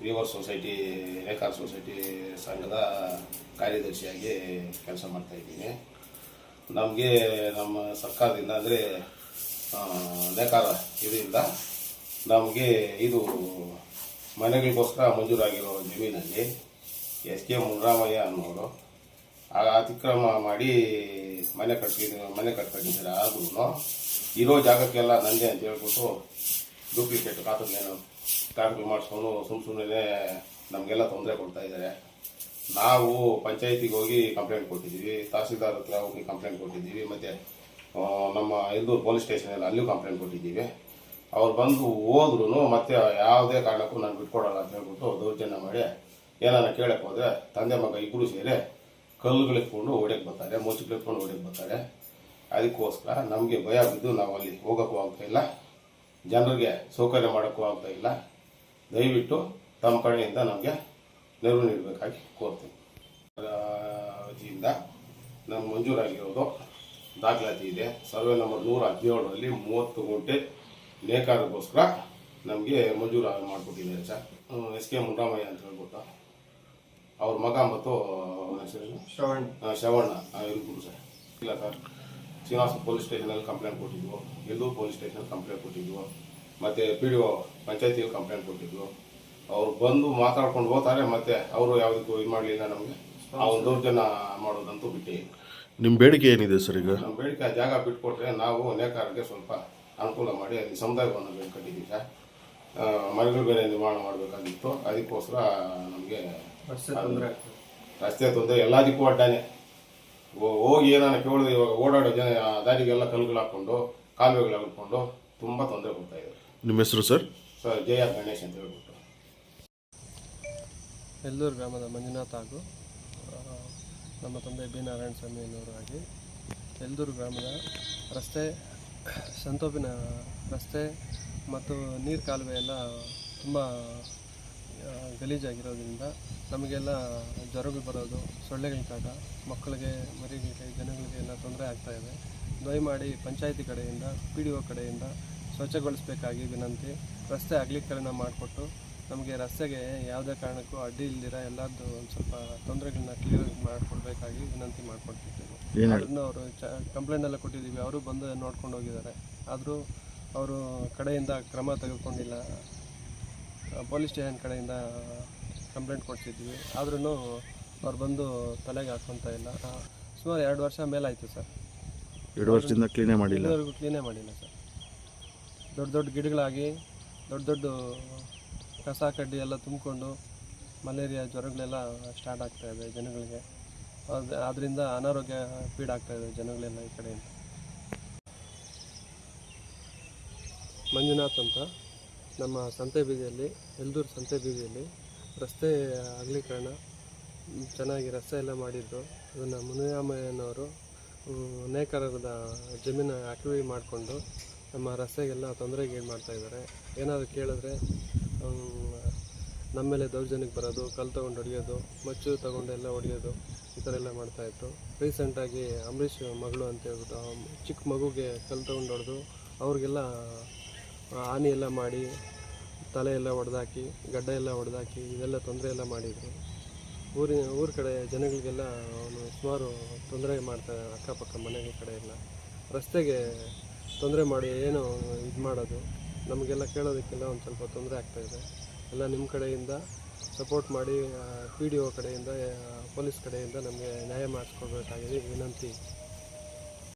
Weaver society ನೇಕಾರ society ಸಂಘದ ಕಾರ್ಯದರ್ಶಿಯಾಗಿ ಕೆಲಸ ಮಾಡ್ತಾಯಿದ್ದೀನಿ. ನಮಗೆ ನಮ್ಮ ಸರ್ಕಾರದಿಂದ ಅಂದರೆ ನೇಕಾರ ಇದರಿಂದ ನಮಗೆ ಇದು ಮನೆಗಳಿಗೋಸ್ಕರ ಮಂಜೂರಾಗಿರೋ ಜಮೀನಲ್ಲಿ SK ಮುನಿರಾಮಯ್ಯ ಅನ್ನೋರು ಅತಿಕ್ರಮ ಮಾಡಿ ಮನೆ ಕಟ್ಕೊಂಡಿದ್ದಾರೆ. ಆದ್ರೂ ಇರೋ ಜಾಗಕ್ಕೆಲ್ಲ ನಂದೆ ಅಂತ ಹೇಳ್ಬಿಟ್ಟು ಡೂಪ್ಲಿಕೇಟ್ ಕಾಪಿ ಮಾಡಿಸ್ಕೊಂಡು ಸುಮ್ಮನೆ ನಮಗೆಲ್ಲ ತೊಂದರೆ ಕೊಡ್ತಾ ಇದ್ದಾರೆ. ನಾವು ಪಂಚಾಯತಿಗೆ ಹೋಗಿ ಕಂಪ್ಲೇಂಟ್ ಕೊಟ್ಟಿದ್ದೀವಿ, ತಹಸೀಲ್ದಾರ್ ಹತ್ರ ಹೋಗಿ ಕಂಪ್ಲೇಂಟ್ ಕೊಟ್ಟಿದ್ದೀವಿ, ಮತ್ತು ನಮ್ಮ ಎಲ್ದೂರು ಪೊಲೀಸ್ ಸ್ಟೇಷನಲ್ಲಿ ಅಲ್ಲೂ ಕಂಪ್ಲೇಂಟ್ ಕೊಟ್ಟಿದ್ದೀವಿ. ಅವ್ರು ಬಂದು ಹೋದ್ರೂ ಮತ್ತೆ ಯಾವುದೇ ಕಾರಣಕ್ಕೂ ನಾನು ಬಿಟ್ಕೊಡಲ್ಲ ಅಂತ ಹೇಳ್ಬಿಟ್ಟು ದೌರ್ಜನ್ಯ ಮಾಡಿ ಏನಾರ ಕೇಳಕ್ಕೆ ಹೋದರೆ ತಂದೆ ಮಗ ಇಬ್ಬರು ಸೇರಿ ಕಲ್ಲುಗಳಿಟ್ಕೊಂಡು ಹೊಡೆಯಕ್ಕೆ ಬರ್ತಾರೆ, ಮುಚ್ಚಿಟ್ಕೊಂಡು ಹೊಡೆಯಕ್ಕೆ ಬರ್ತಾರೆ. ಅದಕ್ಕೋಸ್ಕರ ನಮಗೆ ಭಯ ಬಿದ್ದು ನಾವು ಅಲ್ಲಿ ಹೋಗೋಕ್ಕೂ ಆಗ್ತಾ ಇಲ್ಲ, ಜನರಿಗೆ ಸೌಕರ್ಯ ಮಾಡೋಕ್ಕೂ ಆಗ್ತಾ ಇಲ್ಲ. ದಯವಿಟ್ಟು ತಮ್ಮ ಕಡೆಯಿಂದ ನಮಗೆ ನೆರವು ನೀಡಬೇಕಾಗಿ ಕೋರ್ತೀನಿ. ವತಿಯಿಂದ ನಮ್ಮ ಮಂಜೂರಾಗಿರೋದು ದಾಖಲಾತಿ ಇದೆ. ಸರ್ವೆ ನಂಬರ್ 117ರಲ್ಲಿ 30 ಗುಂಟೆ ನೇಕಾರಗೋಸ್ಕರ ನಮಗೆ ಮಂಜೂರು ಮಾಡಿಕೊಟ್ಟಿದ್ದಾರೆ ಸರ್. SK ಮುನಿರಾಮಯ್ಯ ಅಂತ ಹೇಳ್ಬಿಟ್ಟು ಅವ್ರ ಮಗ ಮತ್ತು ಶ್ರವಣ್ಣ ಇರ್ಬೋದು ಸರ್. ಇಲ್ಲ ಸರ್, ಶ್ರೀನಿವಾಸ ಪೊಲೀಸ್ ಸ್ಟೇಷನಲ್ಲಿ ಕಂಪ್ಲೇಂಟ್ ಕೊಟ್ಟಿದ್ವು, ಎಲ್ದೂರು ಪೊಲೀಸ್ ಸ್ಟೇಷನಲ್ಲಿ ಕಂಪ್ಲೇಂಟ್ ಕೊಟ್ಟಿದ್ವು, ಮತ್ತು PDO ಪಂಚಾಯತಿಯಲ್ಲಿ ಕಂಪ್ಲೇಂಟ್ ಕೊಟ್ಟಿದ್ವು. ಅವ್ರು ಬಂದು ಮಾತಾಡ್ಕೊಂಡು ಹೋಗ್ತಾರೆ, ಮತ್ತು ಅವರು ಯಾವುದಕ್ಕೂ ಇದು ಮಾಡಲಿಲ್ಲ. ನಮಗೆ ಅವ್ರು ದೌರ್ಜನ್ಯ ಮಾಡೋದಂತೂ ಬಿಟ್ಟೇ ಇಲ್ಲ. ನಿಮ್ಮ ಬೇಡಿಕೆ ಏನಿದೆ ಸರ್? ಈಗ ನಮ್ಮ ಬೇಡಿಕೆ ಜಾಗ ಬಿಟ್ಕೊಟ್ರೆ ನಾವು ನೇಕಾರರಿಗೆ ಸ್ವಲ್ಪ ಅನುಕೂಲ ಮಾಡಿ ಅಲ್ಲಿ ಸಮುದಾಯ ಭವನ ಕಟ್ಟಿದ್ದೀವಿ ಸರ್. ಮನೆಗಳು ಬೇರೆ ನಿರ್ಮಾಣ ಮಾಡಬೇಕಾಗಿತ್ತು. ಅದಕ್ಕೋಸ್ಕರ ನಮಗೆ ರಸ್ತೆ ತೊಂದರೆ ಎಲ್ಲದಕ್ಕೂ ಅಡ್ಡಾನೆ. ಹೋಗಿ ಏನಾನ ಕೇಳಿದ್ರೆ ಇವಾಗ ಓಡಾಡೋ ಜನ ದಾರಿಗೆಲ್ಲ ಕಲ್ಲುಗಳು ಹಾಕ್ಕೊಂಡು ಕಾಲುವೆಗಳು ಹಾಕ್ಕೊಂಡು ತುಂಬ ತೊಂದರೆ ಕೊಡ್ತಾ ಇದೆ. ನಿಮ್ಮ ಹೆಸರು ಸರ್? ಜಯ ಗಣೇಶ್ ಅಂತ ಹೇಳ್ಬಿಟ್ಟು. ಎಲ್ದೂರು ಗ್ರಾಮದ ಮಂಜುನಾಥ್ ಹಾಗೂ ನಮ್ಮ ತಂದೆ ಬಿ ನಾರಾಯಣ ಸ್ವಾಮಿ ಅನ್ನೋರು ಆಗಿ ಎಲ್ದೂರು ಗ್ರಾಮದ ರಸ್ತೆ, ಸಂತೋಪಿನ ರಸ್ತೆ ಮತ್ತು ನೀರು ಕಾಲುವೆ ಎಲ್ಲ ತುಂಬ ಗಲೀಜಾಗಿರೋದ್ರಿಂದ ನಮಗೆಲ್ಲ ಜ್ವರಗಳು ಬರೋದು, ಸೊಳ್ಳೆಗಳ ಕಾಟ, ಮಕ್ಕಳಿಗೆ, ಮರಿಗಳಿಗೆ, ಜನಗಳಿಗೆ ಎಲ್ಲ ತೊಂದರೆ ಆಗ್ತಾಯಿದೆ. ದಯಮಾಡಿ ಪಂಚಾಯತಿ ಕಡೆಯಿಂದ PDO ಕಡೆಯಿಂದ ಸ್ವಚ್ಛಗೊಳಿಸಬೇಕಾಗಿ ವಿನಂತಿ. ರಸ್ತೆ ಅಗಲೀಕರಣ ಮಾಡಿಕೊಟ್ಟು ನಮಗೆ ರಸ್ತೆಗೆ ಯಾವುದೇ ಕಾರಣಕ್ಕೂ ಅಡ್ಡಿ ಇಲ್ದಿರ ಎಲ್ಲರದ್ದು ಒಂದು ಸ್ವಲ್ಪ ತೊಂದರೆಗಳನ್ನ ಕ್ಲಿಯರ್ ಮಾಡಿಕೊಡ್ಬೇಕಾಗಿ ವಿನಂತಿ ಮಾಡಿಕೊಡ್ತಿದ್ದೀವಿ. ಅದನ್ನು ಅವರು ಕಂಪ್ಲೇಂಟ್ ಎಲ್ಲ ಕೊಟ್ಟಿದ್ದೀವಿ, ಅವರು ಬಂದು ನೋಡ್ಕೊಂಡು ಹೋಗಿದ್ದಾರೆ. ಆದರೂ ಅವರು ಕಡೆಯಿಂದ ಕ್ರಮ ತೆಗೆದುಕೊಂಡಿಲ್ಲ. ಪೊಲೀಸ್ ಸ್ಟೇಷನ್ ಕಡೆಯಿಂದ ಕಂಪ್ಲೇಂಟ್ ಕೊಡ್ತಿದ್ವಿ, ಆದ್ರೂ ಅವ್ರು ಬಂದು ತಲೆಗೆ ಹಾಕ್ಕೊತಾ ಇಲ್ಲ. ಸುಮಾರು 2 ವರ್ಷ ಮೇಲಾಯಿತು ಸರ್. 2 ವರ್ಷದಿಂದ ಕ್ಲೀನೇ ಮಾಡಿಲ್ಲ. ಇದುವರೆಗೂ ಕ್ಲೀನೇ ಮಾಡಿಲ್ಲ ಸರ್. ದೊಡ್ಡ ಗಿಡಗಳಾಗಿ ದೊಡ್ಡ ಕಸ ಕಡ್ಡಿ ಎಲ್ಲ ತುಂಬಿಕೊಂಡು ಮಲೇರಿಯಾ ಜ್ವರಗಳೆಲ್ಲ ಸ್ಟಾರ್ಟ್ ಆಗ್ತಾಯಿದೆ ಜನಗಳಿಗೆ. ಅದರಿಂದ ಅನಾರೋಗ್ಯ ಪೀಡಾಗ್ತಾಯಿದೆ ಜನಗಳೆಲ್ಲ ಈ ಕಡೆಯಿಂದ. ಮಂಜುನಾಥ್ ಅಂತ ನಮ್ಮ ಸಂತೆ ಬೀದಿಯಲ್ಲಿ, ಎಲ್ದೂರು ಸಂತೆ ಬೀದಿಯಲ್ಲಿ ರಸ್ತೆ ಅಗಲೀಕರಣ ಚೆನ್ನಾಗಿ ರಸ್ತೆ ಎಲ್ಲ ಮಾಡಿದ್ರು. ಅದನ್ನು ಮುನಿರಾಮಯ್ಯನವರು ನೇಕಾರರದ ಜಮೀನು ಆಕ್ಯುಪೈ ಮಾಡಿಕೊಂಡು ನಮ್ಮ ರಸ್ತೆಗೆಲ್ಲ ತೊಂದರೆಗೀಡು ಮಾಡ್ತಾಯಿದ್ದಾರೆ. ಏನಾದರೂ ಕೇಳಿದ್ರೆ ನಮ್ಮ ಮೇಲೆ ದೌರ್ಜನ್ಯಕ್ಕೆ ಬರೋದು, ಕಲ್ಲು ತೊಗೊಂಡು ಹೊಡೆಯೋದು, ಮಚ್ಚು ತೊಗೊಂಡೆಲ್ಲ ಹೊಡೆಯೋದು, ಈ ಥರ ಎಲ್ಲ ಮಾಡ್ತಾಯಿದ್ರು. ರೀಸೆಂಟಾಗಿ ಅಂಬರೀಷ್ ಮಗಳು ಅಂತ ಹೇಳ್ಬಿಟ್ಟು ಚಿಕ್ಕ ಮಗುಗೆ ಕಲ್ಲು ತೊಗೊಂಡು ಹೊಡೆದು ಅವ್ರಿಗೆಲ್ಲ ಹಾನಿ ಎಲ್ಲ ಮಾಡಿ, ತಲೆ ಎಲ್ಲ ಹೊಡೆದಾಕಿ, ಗಡ್ಡ ಎಲ್ಲ ಹೊಡೆದಾಕಿ, ಇದೆಲ್ಲ ತೊಂದರೆ ಎಲ್ಲ ಮಾಡಿದರು. ಊರ ಕಡೆ ಜನಗಳಿಗೆಲ್ಲ ಅವನು ಸುಮಾರು ತೊಂದರೆ ಮಾಡ್ತಾರೆ. ಅಕ್ಕಪಕ್ಕ ಮನೆಗಳ ಕಡೆ ಎಲ್ಲ ರಸ್ತೆಗೆ ತೊಂದರೆ ಮಾಡಿ ಏನು ಇದು ಮಾಡೋದು, ನಮಗೆಲ್ಲ ಕೇಳೋದಕ್ಕೆಲ್ಲ ಒಂದು ಸ್ವಲ್ಪ ತೊಂದರೆ ಆಗ್ತಾಯಿದೆ. ಎಲ್ಲ ನಿಮ್ಮ ಕಡೆಯಿಂದ ಸಪೋರ್ಟ್ ಮಾಡಿ PDO ಕಡೆಯಿಂದ, ಪೊಲೀಸ್ ಕಡೆಯಿಂದ ನಮಗೆ ನ್ಯಾಯ ಮಾಡಿಸ್ಕೊಡ್ಬೇಕಾಗಿದೆ ವಿನಂತಿ.